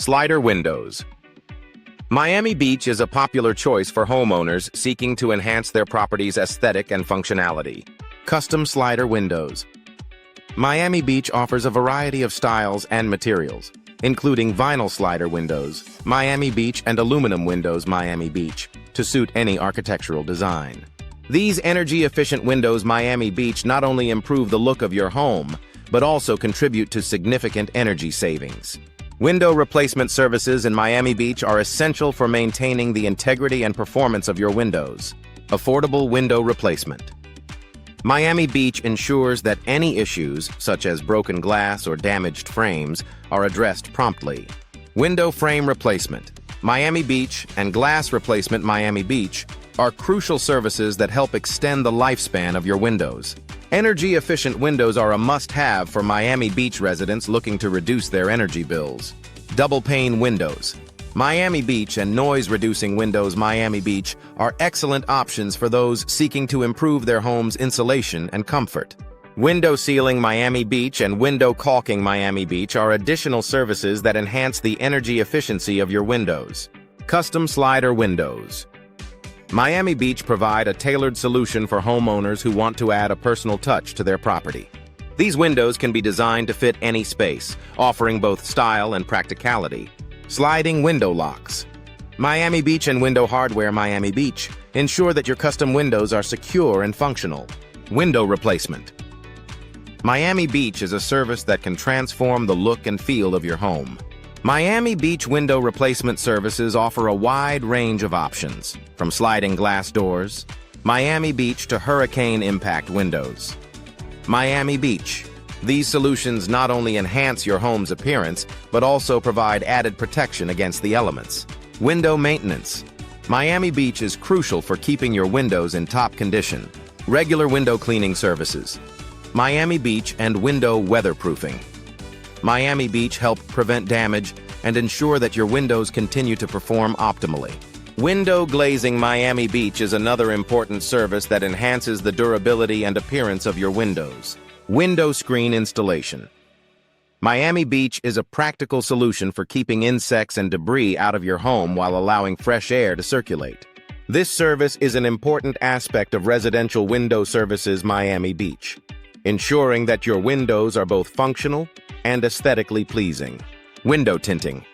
Slider windows. Miami Beach is a popular choice for homeowners seeking to enhance their property's aesthetic and functionality. Custom slider windows. Miami Beach offers a variety of styles and materials, including vinyl slider windows, Miami Beach, and aluminum windows, Miami Beach, to suit any architectural design. These energy-efficient windows, Miami Beach, not only improve the look of your home, but also contribute to significant energy savings. Window replacement services in Miami Beach are essential for maintaining the integrity and performance of your windows. Affordable window replacement. Miami Beach ensures that any issues, such as broken glass or damaged frames, are addressed promptly. Window frame replacement. Miami Beach and glass replacement. Miami Beach are crucial services that help extend the lifespan of your windows. Energy-efficient windows are a must-have for Miami Beach residents looking to reduce their energy bills. Double-pane windows. Miami Beach and noise-reducing windows. Miami Beach are excellent options for those seeking to improve their home's insulation and comfort. Window sealing. Miami Beach and window caulking. Miami Beach are additional services that enhance the energy efficiency of your windows. Custom slider windows. Miami Beach provide a tailored solution for homeowners who want to add a personal touch to their property. These windows can be designed to fit any space, offering both style and practicality. Sliding window locks. Miami Beach and window hardware. Miami Beach ensure that your custom windows are secure and functional. Window replacement. Miami Beach is a service that can transform the look and feel of your home. Miami Beach window replacement services offer a wide range of options, from sliding glass doors, Miami Beach, to hurricane impact windows. Miami Beach. These solutions not only enhance your home's appearance, but also provide added protection against the elements. Window maintenance. Miami Beach is crucial for keeping your windows in top condition. Regular window cleaning services. Miami Beach and window weatherproofing. Miami Beach help prevent damage and ensure that your windows continue to perform optimally. Window glazing. Miami Beach is another important service that enhances the durability and appearance of your windows. Window screen installation. Miami Beach is a practical solution for keeping insects and debris out of your home while allowing fresh air to circulate. This service is an important aspect of residential window services. Miami Beach, ensuring that your windows are both functional and aesthetically pleasing. Window tinting.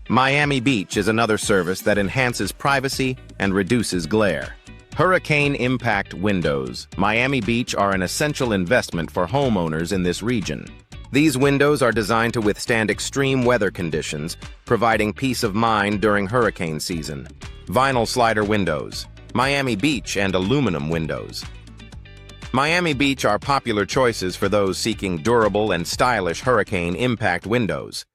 Miami Beach is another service that enhances privacy and reduces glare. Hurricane impact windows. Miami Beach are an essential investment for homeowners in this region. These windows are designed to withstand extreme weather conditions, providing peace of mind during hurricane season. Vinyl slider windows. Miami Beach and aluminum windows. Miami Beach are popular choices for those seeking durable and stylish hurricane impact windows.